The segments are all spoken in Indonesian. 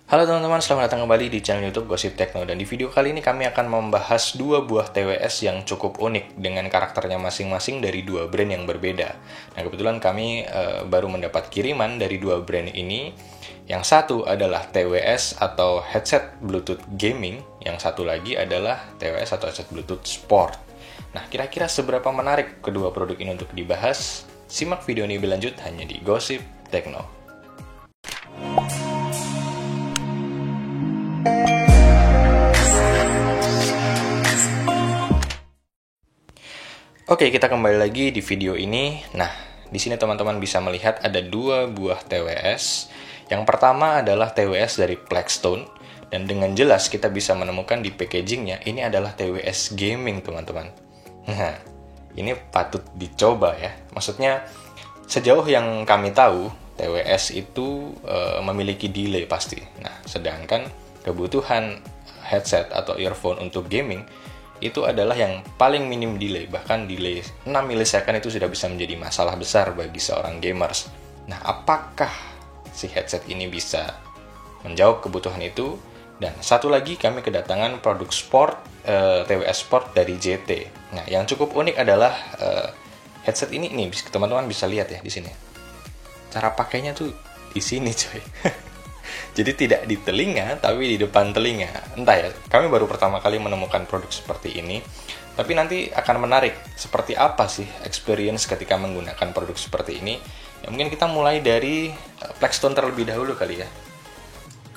Halo teman-teman, selamat datang kembali di channel YouTube Gosip Tekno. Dan di video kali ini kami akan membahas dua buah TWS yang cukup unik dengan karakternya masing-masing dari dua brand yang berbeda. Nah, kebetulan kami baru mendapat kiriman dari dua brand ini. Yang satu adalah TWS atau headset Bluetooth gaming, yang satu lagi adalah TWS atau headset Bluetooth sport. Nah, kira-kira seberapa menarik kedua produk ini untuk dibahas? Simak video ini berlanjut hanya di Gosip Tekno. Oke, kita kembali lagi di video ini. Nah, di sini teman-teman bisa melihat ada dua buah TWS. Yang pertama adalah TWS dari Blackstone, dan dengan jelas kita bisa menemukan di packagingnya ini adalah TWS gaming, teman-teman. Nah, ini patut dicoba ya. Maksudnya, sejauh yang kami tahu, TWS itu memiliki delay pasti. Nah, sedangkan kebutuhan headset atau earphone untuk gaming itu adalah yang paling minim delay, bahkan delay 6 milisecond itu sudah bisa menjadi masalah besar bagi seorang gamers. Nah, apakah si headset ini bisa menjawab kebutuhan itu? Dan satu lagi, kami kedatangan produk sport, TWS Sport dari JT. Nah, yang cukup unik adalah headset ini teman-teman bisa lihat ya di sini. Cara pakainya tuh di sini, coy. Jadi tidak di telinga, tapi di depan telinga. Entah ya, kami baru pertama kali menemukan produk seperti ini. Tapi nanti akan menarik, seperti apa sih experience ketika menggunakan produk seperti ini. Ya, mungkin kita mulai dari Blackstone terlebih dahulu kali ya.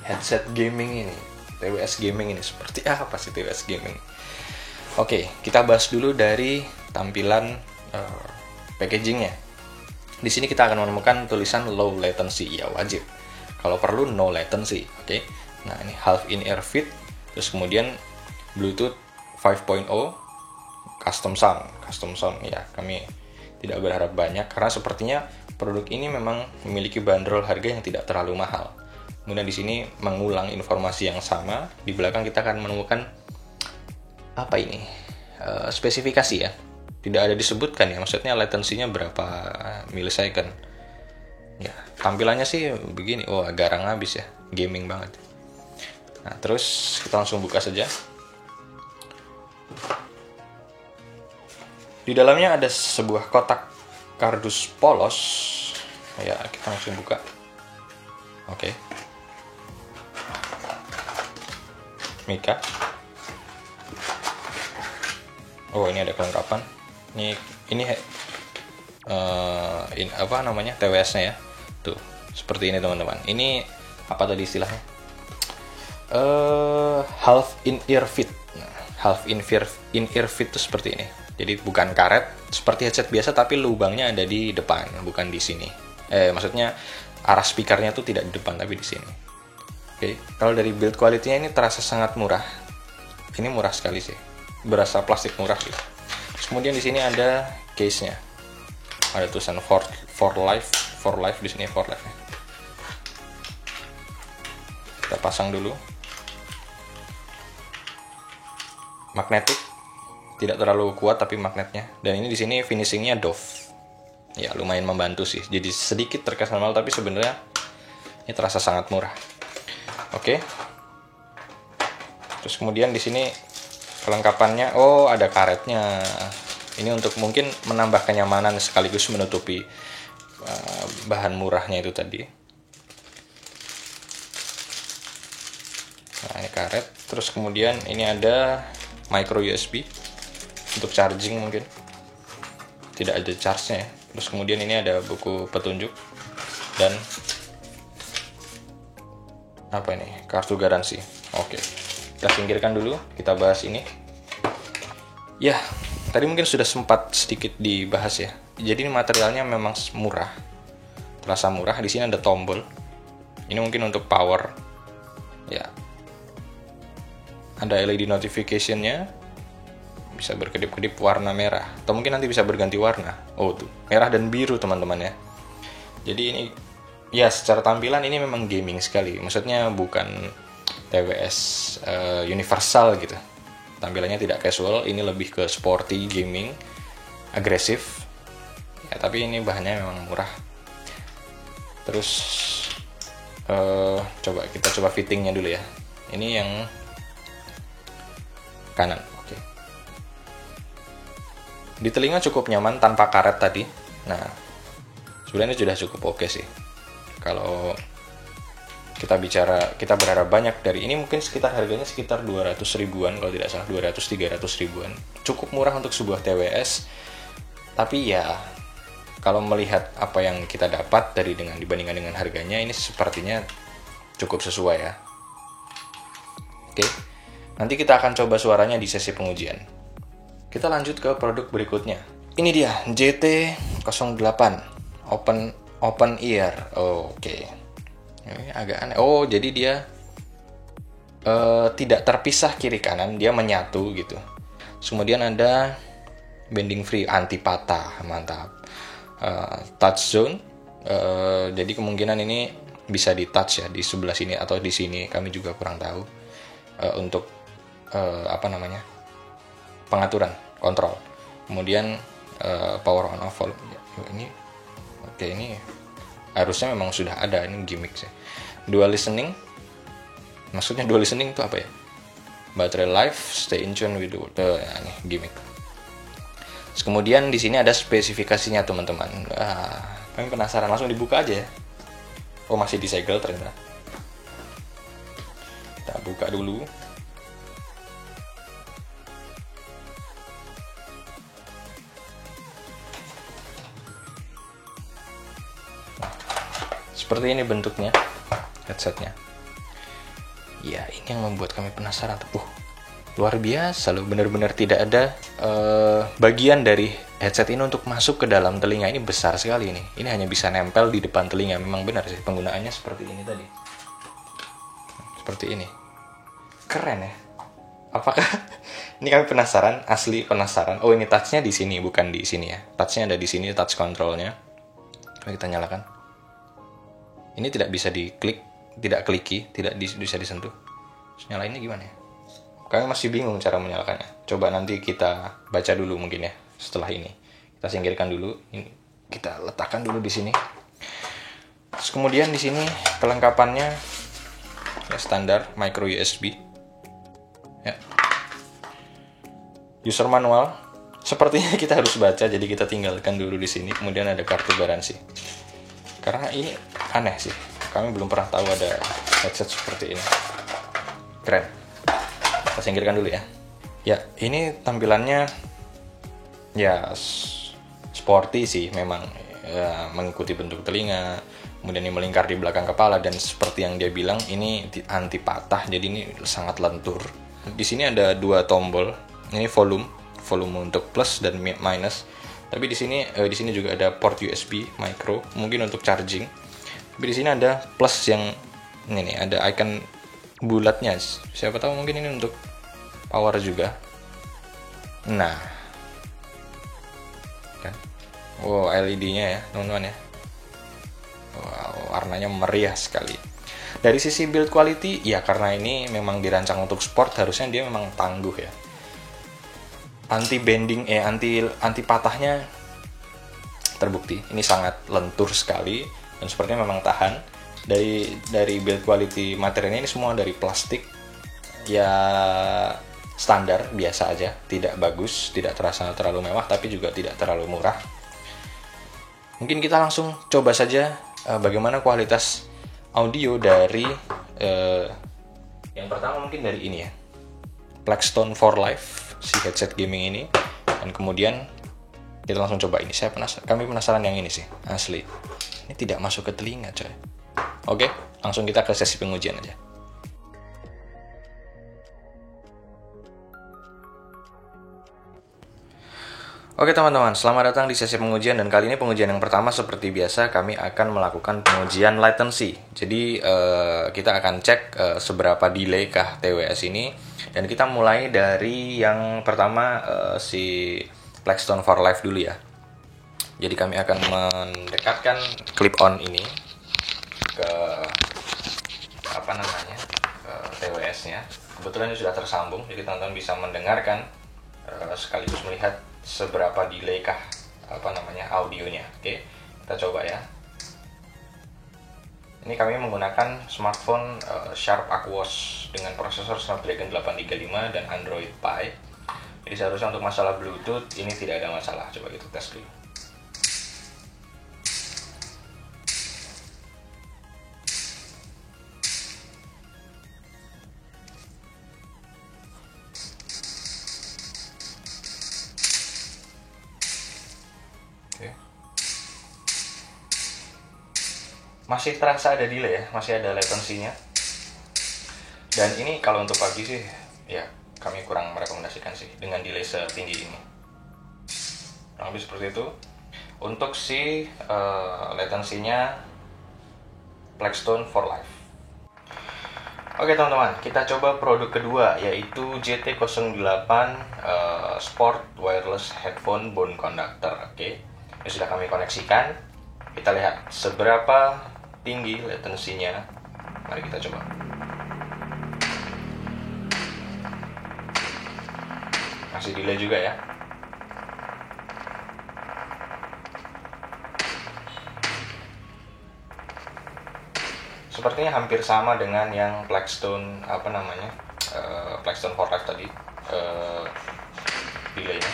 Headset gaming ini, TWS gaming ini, seperti apa sih TWS gaming? Oke, kita bahas dulu dari tampilan packagingnya. Di sini kita akan menemukan tulisan low latency, ya wajib. Kalau perlu no latency, oke. Nah, ini half in ear fit, terus kemudian Bluetooth 5.0, custom sound ya. Kami tidak berharap banyak karena sepertinya produk ini memang memiliki bandrol harga yang tidak terlalu mahal. Kemudian di sini mengulang informasi yang sama. Di belakang kita akan menemukan apa ini? Spesifikasi ya. Tidak ada disebutkan ya, maksudnya latensinya berapa milisecond. Ya, tampilannya sih begini. Oh, garang habis ya, gaming banget. Nah, terus kita langsung buka saja. Di dalamnya ada sebuah kotak kardus polos. Ya, kita langsung buka. Oke. Mika. Oh, ini ada kelengkapan. Ini apa namanya, TWS-nya ya. Tuh, seperti ini teman-teman. Ini apa tadi istilahnya? Half in ear fit. Nah, half in ear fit itu seperti ini. Jadi bukan karet seperti headset biasa, tapi lubangnya ada di depan, bukan di sini. Maksudnya arah speakernya tuh tidak di depan tapi di sini. Oke, kalau dari build quality-nya ini terasa sangat murah. Ini murah sekali sih. Berasa plastik murah gitu. Terus kemudian di sini ada case-nya. Ada tulisan for life di sini, for life. Kita pasang dulu. Magnetik, tidak terlalu kuat tapi magnetnya. Dan ini di sini finishingnya doff. Ya, lumayan membantu sih. Jadi sedikit terkesan mahal tapi sebenarnya ini terasa sangat murah. Oke. Terus kemudian di sini kelengkapannya, oh ada karetnya. Ini untuk mungkin menambah kenyamanan sekaligus menutupi bahan murahnya itu tadi. Nah, ini karet. Terus kemudian ini ada micro USB untuk charging mungkin. Tidak ada charge-nya ya. Terus kemudian ini ada buku petunjuk dan apa ini? Kartu garansi. Oke. Kita singkirkan dulu, kita bahas ini. Ya, tadi mungkin sudah sempat sedikit dibahas ya. Jadi ini materialnya memang murah, terasa murah. Di sini ada tombol. Ini mungkin untuk power. Ya. Ada LED notification-nya. Bisa berkedip-kedip warna merah. Atau mungkin nanti bisa berganti warna. Oh tuh, merah dan biru teman-teman ya. Jadi ini, ya secara tampilan ini memang gaming sekali. Maksudnya bukan TWS universal gitu. Tampilannya tidak casual, ini lebih ke sporty gaming, agresif. Ya, tapi ini bahannya memang murah. Terus kita coba fittingnya dulu ya. Ini yang kanan. Oke. Di telinga cukup nyaman tanpa karet tadi. Nah, sebenarnya sudah cukup oke sih. Kalau kita berharap banyak dari ini, mungkin harganya sekitar 200 ribuan kalau tidak salah, 200-300 ribuan. Cukup murah untuk sebuah TWS. Tapi ya, kalau melihat apa yang kita dapat dibandingkan dengan harganya, ini sepertinya cukup sesuai ya. Oke. Nanti kita akan coba suaranya di sesi pengujian. Kita lanjut ke produk berikutnya. Ini dia JT08 Open Ear. Oke. Ini agak aneh. Oh, jadi dia tidak terpisah kiri kanan, dia menyatu gitu. Kemudian ada bending free, anti patah, mantap. Touch zone, jadi kemungkinan ini bisa di touch ya di sebelah sini atau di sini, kami juga kurang tahu. Untuk pengaturan, kontrol. Kemudian power on off volume. Ini oke, ini harusnya memang sudah ada, ini gimmick sih. Dual listening, maksudnya dual listening itu apa ya? Baterai life, stay in tune with the world. Ini gimmick. Terus kemudian di sini ada spesifikasinya teman-teman. Kami penasaran, langsung dibuka aja ya. Oh, masih disegel ternyata. Kita buka dulu. Seperti ini bentuknya headsetnya. Ya, ini yang membuat kami penasaran. Luar biasa loh, benar-benar tidak ada bagian dari headset ini untuk masuk ke dalam telinga. Ini besar sekali ini. Ini hanya bisa nempel di depan telinga. Memang benar sih penggunaannya seperti ini tadi. Seperti ini. Keren ya. Apakah ini kami penasaran, asli penasaran. Oh, ini touch-nya di sini, bukan di sini ya. Touch-nya ada di sini, touch control-nya. Coba kita nyalakan. Ini tidak bisa diklik, tidak kliki, tidak bisa disentuh. Terus nyalainnya gimana ya? Kami masih bingung cara menyalakannya. Coba nanti kita baca dulu mungkin ya setelah ini. Kita singkirkan dulu. Ini kita letakkan dulu di sini. Terus kemudian di sini kelengkapannya ya standar micro USB. Ya. User manual. Sepertinya kita harus baca, jadi kita tinggalkan dulu di sini. Kemudian ada kartu garansi. Karena ini aneh sih, kami belum pernah tahu ada headset seperti ini. Keren. Kita singkirkan dulu ya. Ya, ini tampilannya ya sporty sih memang, ya, mengikuti bentuk telinga. Kemudian ini melingkar di belakang kepala, dan seperti yang dia bilang ini anti patah, jadi ini sangat lentur. Di sini ada dua tombol. Ini volume untuk plus dan minus. Tapi di sini juga ada port USB micro, mungkin untuk charging. Tapi di sini ada plus yang ini nih, ada icon bulatnya. Siapa tahu mungkin ini untuk power juga. Nah, kan? Wow, LED-nya ya, teman-teman ya. Wow, warnanya meriah sekali. Dari sisi build quality, ya karena ini memang dirancang untuk sport, harusnya dia memang tangguh ya. Anti bending, anti patahnya terbukti. Ini sangat lentur sekali dan sepertinya memang tahan. Dari build quality materialnya ini semua dari plastik. Ya standar biasa aja, tidak bagus, tidak terasa terlalu mewah, tapi juga tidak terlalu murah. Mungkin kita langsung coba saja bagaimana kualitas audio dari yang pertama mungkin dari ini ya, Blackstone for Life, si headset gaming ini. Dan kemudian kita langsung coba ini. Kami penasaran yang ini sih, asli. Ini tidak masuk ke telinga coy. Oke, langsung kita ke sesi pengujian aja. Oke teman-teman, selamat datang di sesi pengujian, dan kali ini pengujian yang pertama seperti biasa kami akan melakukan pengujian latency. Jadi kita akan cek seberapa delay kah TWS ini, dan kita mulai dari yang pertama si Blackstone for Life dulu ya. Jadi kami akan mendekatkan clip on ini ke ke TWS-nya. Kebetulan ini sudah tersambung, jadi teman-teman bisa mendengarkan sekaligus melihat seberapa delay kah audionya. Oke, kita coba ya. Ini Ini kami menggunakan smartphone Sharp Aquos dengan prosesor Snapdragon 835 dan Android Pie. Jadi seharusnya untuk masalah Bluetooth ini tidak ada masalah. Coba kita tes dulu. Masih terasa ada delay ya, masih ada latency-nya. Dan ini kalau untuk pagi sih, ya kami kurang merekomendasikan sih dengan delay setinggi ini. Kurang lebih seperti itu. Untuk si latency-nya Blackstone for Life. Oke teman-teman, kita coba produk kedua yaitu JT08 Sport Wireless Headphone Bone Conductor. Oke, ini sudah kami koneksikan. Kita lihat seberapa tinggi latensinya. Mari kita coba. Masih delay juga ya. Sepertinya hampir sama dengan yang Blackstone Blackstone for Life tadi delaynya.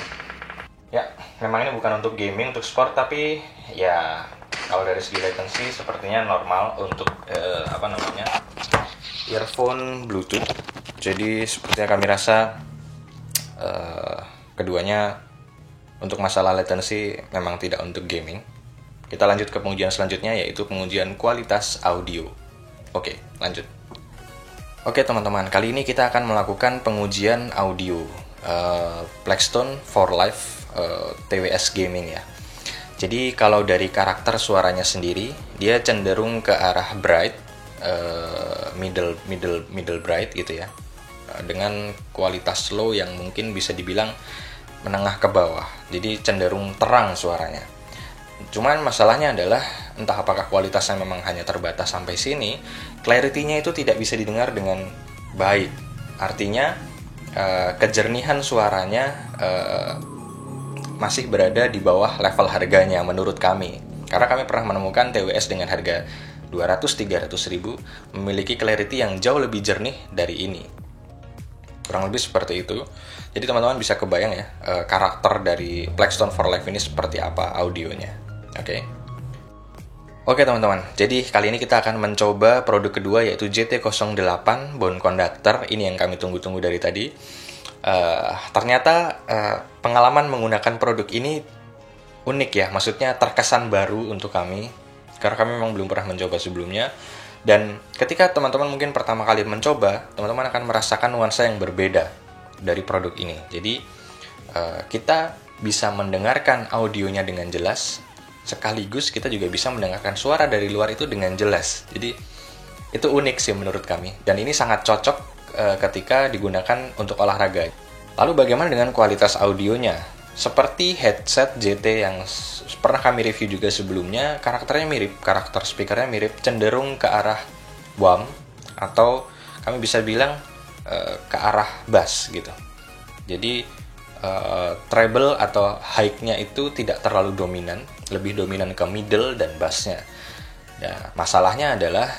Ya, memang ini bukan untuk gaming, untuk sport, tapi ya kalau dari segi latency sepertinya normal untuk earphone Bluetooth. Jadi sepertinya kami rasa keduanya untuk masalah latency memang tidak untuk gaming. Kita lanjut ke pengujian selanjutnya yaitu pengujian kualitas audio. Oke, lanjut. Oke teman-teman, kali ini kita akan melakukan pengujian audio Blackstone for Life TWS Gaming ya. Jadi kalau dari karakter suaranya sendiri, dia cenderung ke arah bright, middle bright gitu ya, dengan kualitas low yang mungkin bisa dibilang menengah ke bawah. Jadi cenderung terang suaranya. Cuman masalahnya adalah entah apakah kualitasnya memang hanya terbatas sampai sini, clarity-nya itu tidak bisa didengar dengan baik. Artinya kejernihan suaranya masih berada di bawah level harganya menurut kami. Karena kami pernah menemukan TWS dengan harga 200-300 ribu memiliki clarity yang jauh lebih jernih dari ini. Kurang lebih seperti itu. Jadi teman-teman bisa kebayang ya karakter dari Blackstone for Life ini seperti apa audionya. Oke teman-teman, jadi kali ini kita akan mencoba produk kedua yaitu JT08 Bone Conductor. Ini yang kami tunggu-tunggu dari tadi. Ternyata pengalaman menggunakan produk ini unik ya, maksudnya terkesan baru untuk kami karena kami memang belum pernah mencoba sebelumnya. Dan ketika teman-teman mungkin pertama kali mencoba, teman-teman akan merasakan nuansa yang berbeda dari produk ini. Jadi kita bisa mendengarkan audionya dengan jelas, sekaligus kita juga bisa mendengarkan suara dari luar itu dengan jelas. Jadi itu unik sih menurut kami, dan ini sangat cocok ketika digunakan untuk olahraga. Lalu bagaimana dengan kualitas audionya? Seperti headset JT yang pernah kami review juga sebelumnya, karakternya mirip, karakter speakernya mirip, cenderung ke arah WAM atau kami bisa bilang ke arah bass gitu. Jadi treble atau high-nya itu tidak terlalu dominan, lebih dominan ke middle dan bass-nya. Nah, masalahnya adalah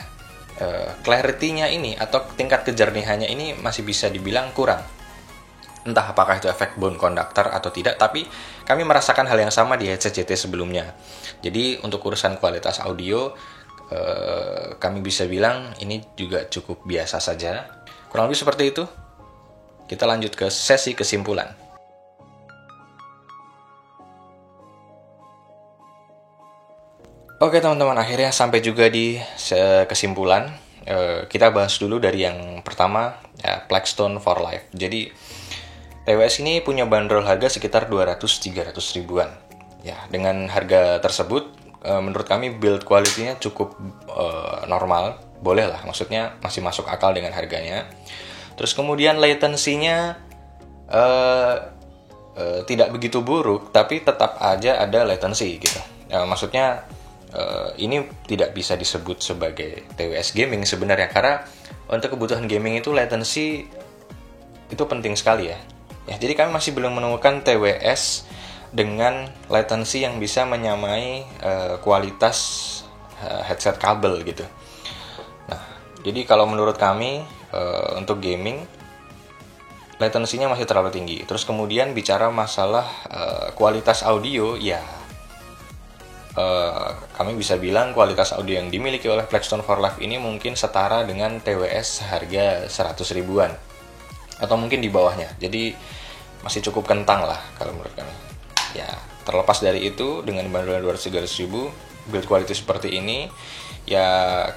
clarity-nya ini atau tingkat kejernihannya ini masih bisa dibilang kurang. Entah apakah itu efek bone conductor atau tidak, tapi kami merasakan hal yang sama di headset JT sebelumnya. Jadi untuk urusan kualitas audio, kami bisa bilang ini juga cukup biasa saja. Kurang lebih seperti itu. Kita lanjut ke sesi kesimpulan. Oke teman-teman, akhirnya sampai juga di kesimpulan. Kita bahas dulu dari yang pertama, ya, Blackstone for Life. Jadi TWS ini punya bandrol harga sekitar 200-300 ribuan. Ya, dengan harga tersebut, menurut kami build quality-nya cukup normal, boleh lah, maksudnya masih masuk akal dengan harganya. Terus kemudian latency-nya tidak begitu buruk, tapi tetap aja ada latency gitu. Maksudnya ini tidak bisa disebut sebagai TWS gaming sebenarnya, karena untuk kebutuhan gaming itu latency itu penting sekali ya. Jadi kami masih belum menemukan TWS dengan latency yang bisa menyamai kualitas headset kabel gitu. Jadi kalau menurut kami untuk gaming latensinya masih terlalu tinggi. Terus kemudian bicara masalah kualitas audio, ya kami bisa bilang kualitas audio yang dimiliki oleh Blackstone for Life ini mungkin setara dengan TWS harga 100 ribuan atau mungkin di bawahnya. Jadi masih cukup kentang lah kalau menurut kami. Ya, terlepas dari itu, dengan bandrol 200-300 ribu build quality seperti ini, ya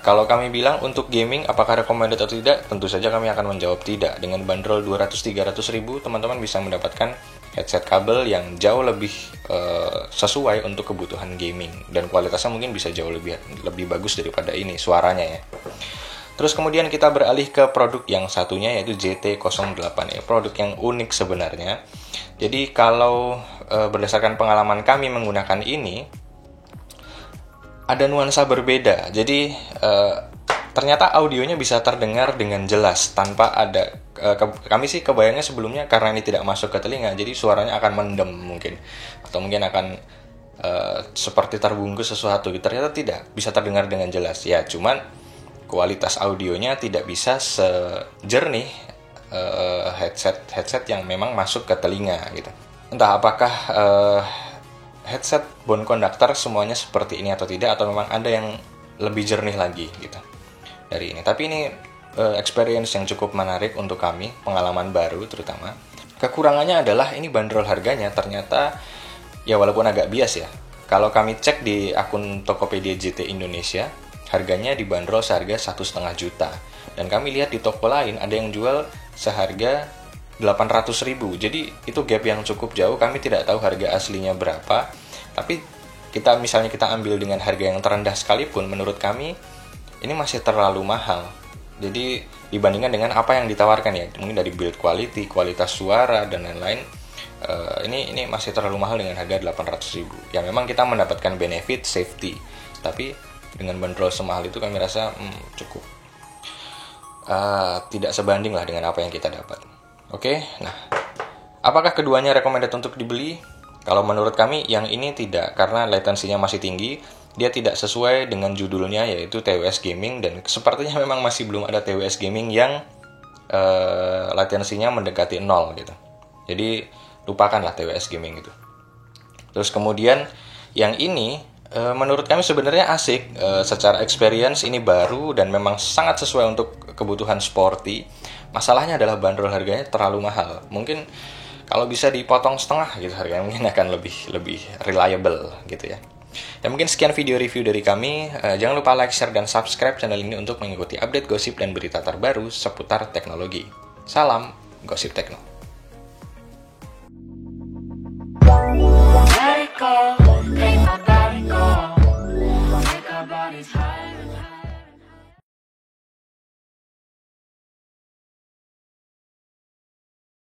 kalau kami bilang untuk gaming apakah recommended atau tidak, tentu saja kami akan menjawab tidak. Dengan bandrol 200-300 ribu, teman-teman bisa mendapatkan headset kabel yang jauh lebih sesuai untuk kebutuhan gaming, dan kualitasnya mungkin bisa jauh lebih bagus daripada ini suaranya ya. Terus kemudian kita beralih ke produk yang satunya, yaitu JT08 ya, produk yang unik sebenarnya. Jadi kalau berdasarkan pengalaman kami menggunakan ini, ada nuansa berbeda. Jadi ternyata audionya bisa terdengar dengan jelas tanpa ada kami sih kebayangnya sebelumnya karena ini tidak masuk ke telinga, jadi suaranya akan mendem mungkin, atau mungkin akan seperti terbungkus sesuatu. Ternyata tidak, bisa terdengar dengan jelas ya. Cuman kualitas audionya tidak bisa sejernih headset yang memang masuk ke telinga gitu. Entah apakah headset bone conductor semuanya seperti ini atau tidak, atau memang ada yang lebih jernih lagi gitu dari ini. Tapi ini experience yang cukup menarik untuk kami, pengalaman baru terutama. Kekurangannya adalah ini bandrol harganya ternyata ya walaupun agak bias ya. Kalau kami cek di akun Tokopedia JT Indonesia, harganya dibanderol seharga 1,5 juta. Dan kami lihat di toko lain ada yang jual seharga 800 ribu. Jadi itu gap yang cukup jauh. Kami tidak tahu harga aslinya berapa. Tapi misalnya kita ambil dengan harga yang terendah sekalipun, menurut kami ini masih terlalu mahal. Jadi dibandingkan dengan apa yang ditawarkan ya, mungkin dari build quality, kualitas suara dan lain-lain, ini masih terlalu mahal dengan harga 800 ribu. Ya memang kita mendapatkan benefit safety, tapi dengan bandrol semahal itu kami rasa cukup tidak sebanding lah dengan apa yang kita dapat. Oke, nah apakah keduanya recommended untuk dibeli? Kalau menurut kami yang ini tidak, karena latensinya masih tinggi. Dia tidak sesuai dengan judulnya, yaitu TWS Gaming, dan sepertinya memang masih belum ada TWS Gaming yang latensinya mendekati 0 gitu. Jadi lupakanlah TWS Gaming gitu. Terus kemudian yang ini menurut kami sebenarnya asik, secara experience ini baru dan memang sangat sesuai untuk kebutuhan sporty. Masalahnya adalah bandrol harganya terlalu mahal. Mungkin kalau bisa dipotong setengah gitu harganya, mungkin akan lebih reliable gitu ya. Dan mungkin sekian video review dari kami. Jangan lupa like, share, dan subscribe channel ini untuk mengikuti update gosip dan berita terbaru seputar teknologi. Salam Gosip Tekno.